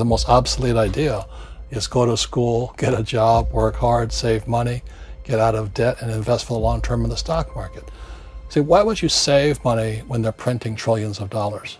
The most obsolete idea is go to school, get a job, work hard, save money, get out of debt, and invest for the long term in the stock market. See, why would you save money when they're printing trillions of dollars?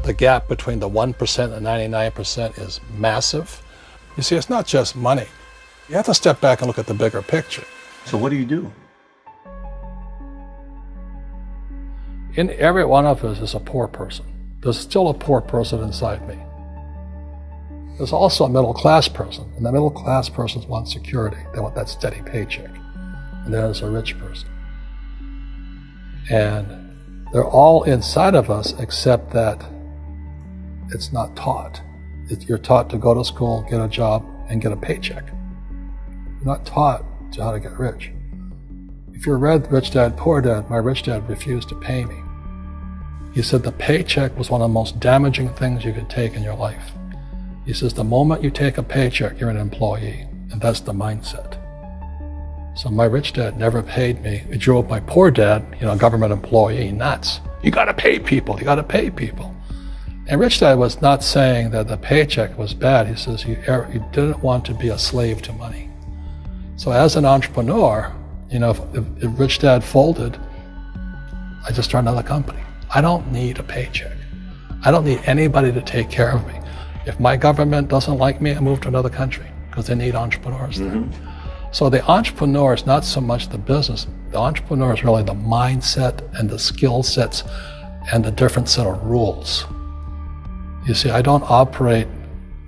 The gap between the 1% and 99% is massive. You see, it's not just money. You have to step back and look at the bigger picture. So what do you do? In every one of us is a poor person. There's still a poor person inside me. There's also a middle class person, and the middle class person wants security. They want that steady paycheck. And there's a rich person. And they're all inside of us, except that it's not taught. You're taught to go to school, get a job, and get a paycheck. You're not taught to how to get rich. If you read Rich Dad, Poor Dad, my rich dad refused to pay me. He said the paycheck was one of the most damaging things you could take in your life. He says the moment you take a paycheck, you're an employee, and that's the mindset. So my rich dad never paid me. It drove my poor dad, government employee, nuts. You gotta pay people, you gotta pay people. And Rich Dad was not saying that the paycheck was bad. He says you didn't want to be a slave to money. So as an entrepreneur, if Rich Dad folded, I just started another company. I don't need a paycheck. I don't need anybody to take care of me. If my government doesn't like me, I move to another country because they need entrepreneurs there. So the entrepreneur is not so much the business. The entrepreneur is really the mindset and the skill sets and the different set of rules. You see, I don't operate,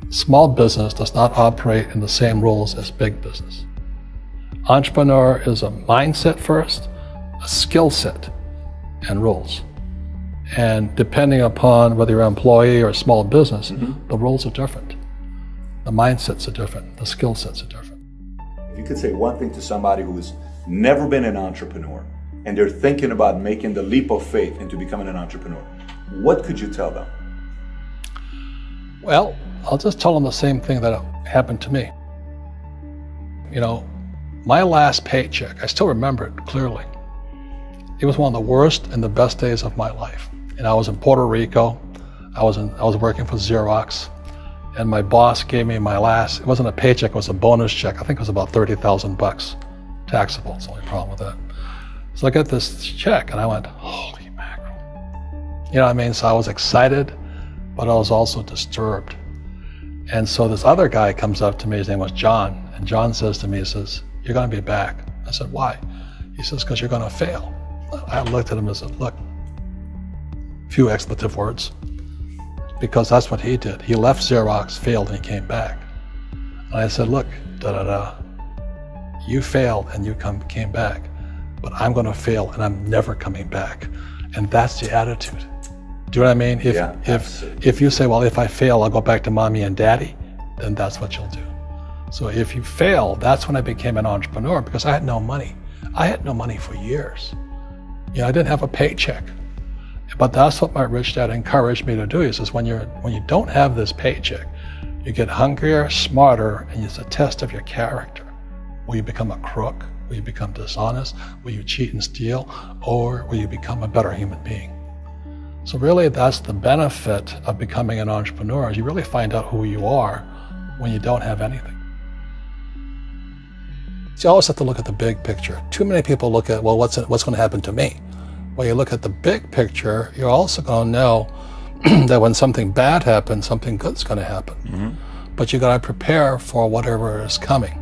small business does not operate in the same rules as big business. Entrepreneur is a mindset first, a skill set, and rules. And depending upon whether you're an employee or a small business, the rules are different. The mindsets are different, the skill sets are different. If you could say one thing to somebody who's never been an entrepreneur and they're thinking about making the leap of faith into becoming an entrepreneur, what could you tell them? Well, I'll just tell them the same thing that happened to me. My last paycheck, I still remember it clearly. It was one of the worst and the best days of my life. And I was in Puerto Rico. I was working for Xerox, and my boss gave me my last, it wasn't a paycheck, it was a bonus check. I think it was about $30,000 taxable. It's the only problem with that. So I got this check and I went, holy mackerel. So I was excited, but I was also disturbed. And so this other guy comes up to me, his name was John, and John says to me, he says, you're gonna be back. I said, why? He says, because you're gonna fail. I looked at him and said, look, few expletive words, because that's what he did. He left Xerox, failed, and he came back. And I said, look, you failed and you came back, but I'm gonna fail and I'm never coming back. And that's the attitude. Do you know what I mean? If you say, well, if I fail, I'll go back to mommy and daddy, then that's what you'll do. So if you fail, that's when I became an entrepreneur, because I had no money. I had no money for years. I didn't have a paycheck. But that's what my rich dad encouraged me to do. He says, when you don't have this paycheck, you get hungrier, smarter, and it's a test of your character. Will you become a crook? Will you become dishonest? Will you cheat and steal? Or will you become a better human being? So really, that's the benefit of becoming an entrepreneur, is you really find out who you are when you don't have anything. So you always have to look at the big picture. Too many people look at, well, what's going to happen to me? When you look at the big picture, you're also going to know that when something bad happens, something good's going to happen. But you got to prepare for whatever is coming.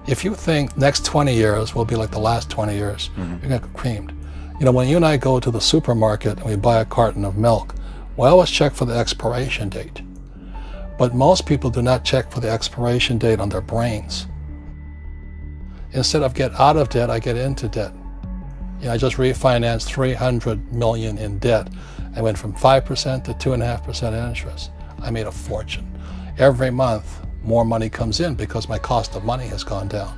If you think next 20 years will be like the last 20 years, you're going to get creamed. When you and I go to the supermarket and we buy a carton of milk, we always check for the expiration date. But most people do not check for the expiration date on their brains. Instead of get out of debt, I get into debt. I just refinanced $300 million in debt. I went from 5% to 2.5% interest. I made a fortune. Every month, more money comes in because my cost of money has gone down.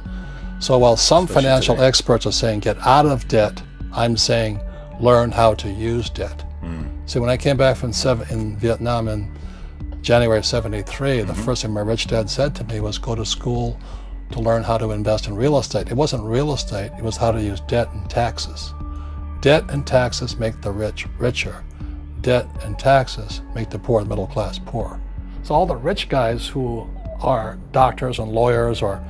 So while some financial experts are saying get out of debt, I'm saying learn how to use debt. See, when I came back from in Vietnam in January of '73, the first thing my rich dad said to me was go to school to learn how to invest in real estate. It wasn't real estate, it was how to use debt and taxes. Debt and taxes make the rich richer. Debt and taxes make the poor, the middle class, poor. So all the rich guys who are doctors and lawyers or,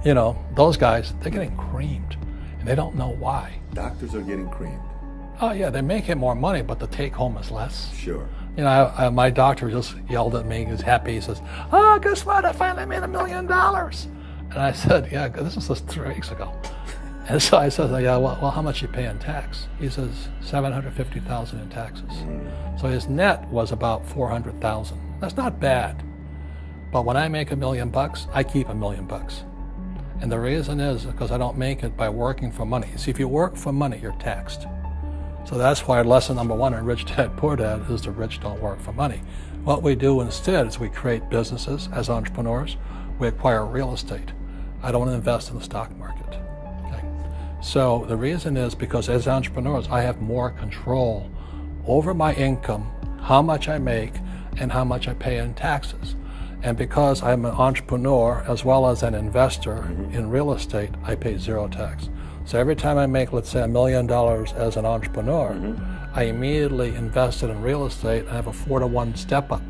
those guys, they're getting creamed and they don't know why. Doctors are getting creamed. Oh yeah, they make it more money, but the take home is less. Sure. My doctor just yelled at me. He was happy. He says, "Oh, guess what? I finally made $1 million." And I said, "Yeah, this was just 3 weeks ago." And so I said, "Yeah, well, how much you pay in tax?" He says, $750,000 in taxes. So his net was about $400,000. That's not bad. But when I make $1 million, I keep $1 million. And the reason is because I don't make it by working for money. See, if you work for money, you're taxed. So that's why lesson number 1 in Rich Dad, Poor Dad is the rich don't work for money. What we do instead is we create businesses as entrepreneurs. We acquire real estate. I don't invest in the stock market. Okay? So the reason is because as entrepreneurs, I have more control over my income, how much I make, and how much I pay in taxes. And because I'm an entrepreneur as well as an investor in real estate, I pay 0 tax. So every time I make, let's say, $1 million as an entrepreneur, I immediately invested in real estate and I have a 4-to-1 step up.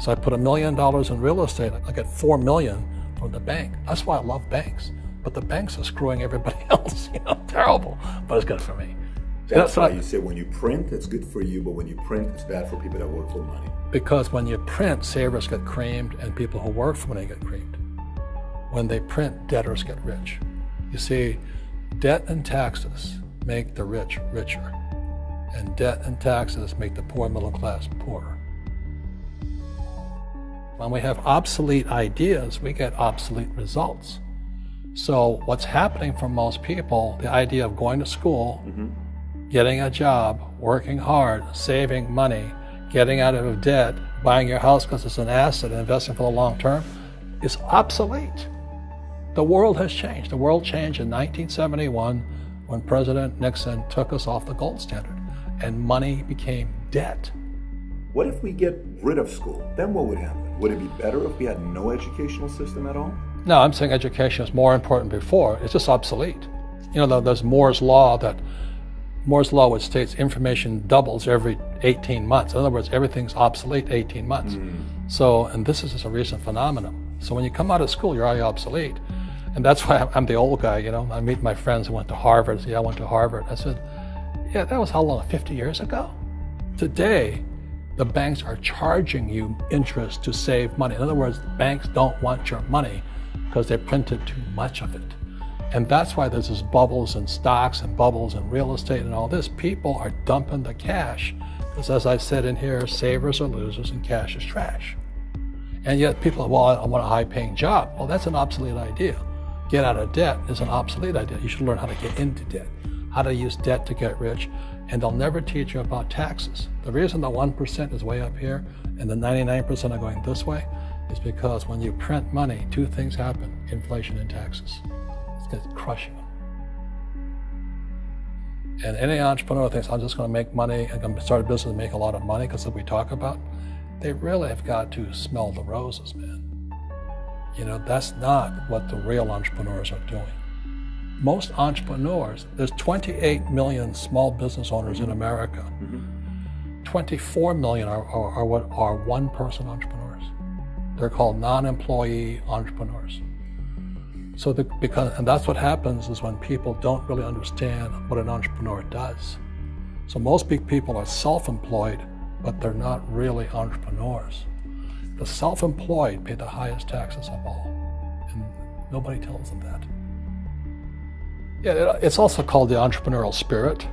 So I put $1 million in real estate, I get $4 million from the bank. That's why I love banks. But the banks are screwing everybody else, terrible, but it's good for me. That's why you say when you print, it's good for you, but when you print, it's bad for people that work for money. Because when you print, savers get creamed and people who work for money get creamed. When they print, debtors get rich. You see, debt and taxes make the rich richer, and debt and taxes make the poor middle class poorer. When we have obsolete ideas, we get obsolete results. So what's happening for most people, the idea of going to school, getting a job, working hard, saving money, getting out of debt, buying your house because it's an asset, and investing for the long term, is obsolete. The world has changed. The world changed in 1971 when President Nixon took us off the gold standard and money became debt. What if we get rid of school? Then what would happen? Would it be better if we had no educational system at all? No, I'm saying education is more important before. It's just obsolete. There's Moore's Law which states information doubles every 18 months. In other words, everything's obsolete 18 months. So, and this is just a recent phenomenon. So when you come out of school, you're already obsolete. And that's why I'm the old guy, I meet my friends who went to Harvard. I went to Harvard. I said, yeah, that was how long, 50 years ago? Today, the banks are charging you interest to save money. In other words, banks don't want your money because they printed too much of it. And that's why there's this bubbles in stocks and bubbles in real estate and all this. People are dumping the cash because, as I said in here, savers are losers and cash is trash. And yet people are, well, I want a high-paying job. Well, that's an obsolete idea. Get out of debt is an obsolete idea. You should learn how to get into debt, how to use debt to get rich, and they'll never teach you about taxes. The reason the 1% is way up here and the 99% are going this way is because when you print money, 2 things happen: inflation and taxes. It's crushing them. And any entrepreneur thinks, I'm just going to make money, I'm going to start a business and make a lot of money because of what we talk about. They really have got to smell the roses, man. That's not what the real entrepreneurs are doing. Most entrepreneurs, there's 28 million small business owners in America. 24 million are what are one-person entrepreneurs. They're called non-employee entrepreneurs. So and that's what happens is when people don't really understand what an entrepreneur does. So most big people are self-employed, but they're not really entrepreneurs. The self-employed pay the highest taxes of all, and nobody tells them that. Yeah, it's also called the entrepreneurial spirit,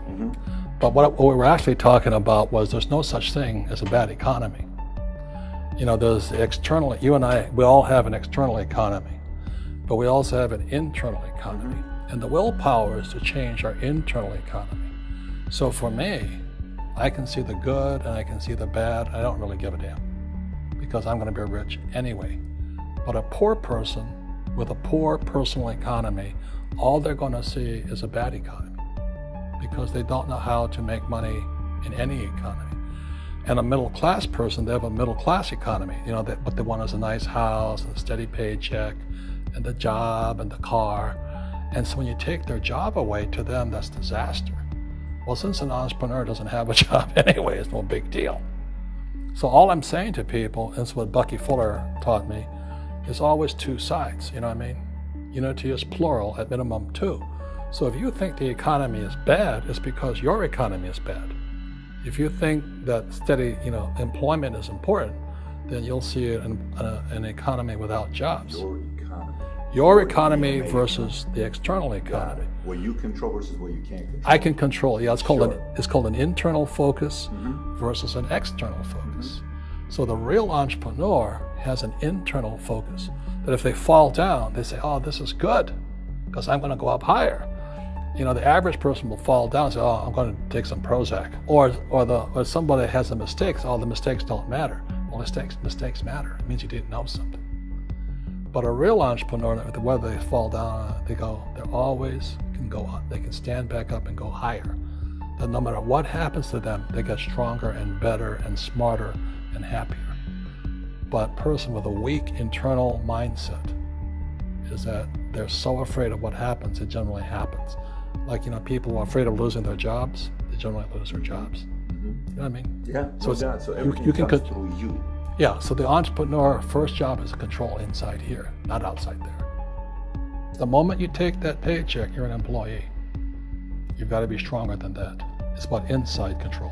but what we were actually talking about was there's no such thing as a bad economy. There's external, you and I, we all have an external economy, but we also have an internal economy, and the willpower is to change our internal economy. So for me, I can see the good and I can see the bad. I don't really give a damn because I'm going to be rich anyway. But a poor person with a poor personal economy, all they're going to see is a bad economy because they don't know how to make money in any economy. And a middle class person, they have a middle class economy. What they want is a nice house and a steady paycheck and the job and the car. And so when you take their job away, to them, that's disaster. Well, since an entrepreneur doesn't have a job anyway, it's no big deal. So all I'm saying to people, and it's what Bucky Fuller taught me, is always two sides, you know what I mean? Unity is plural, at minimum two. So if you think the economy is bad, it's because your economy is bad. If you think that steady, employment is important, then you'll see an economy without jobs. Your economy versus the external economy. What you control versus what you can't control. I can control. Yeah, it's called an internal focus versus an external focus. So the real entrepreneur has an internal focus. That if they fall down, they say, "Oh, this is good, because I'm going to go up higher." The average person will fall down and say, "Oh, I'm going to take some Prozac," or somebody has a mistake. So, "Oh, the mistakes don't matter." Well, mistakes matter. It means you didn't know something. But a real entrepreneur, whether they fall down, they always can go up. They can stand back up and go higher. That no matter what happens to them, they get stronger and better and smarter and happier. But a person with a weak internal mindset is that they're so afraid of what happens, it generally happens. Like, people who are afraid of losing their jobs, they generally lose their jobs. You know what I mean? Yeah, so everything comes through you. Yeah, so the entrepreneur first job is to control inside here, not outside there. The moment you take that paycheck, you're an employee. You've got to be stronger than that. It's about inside control.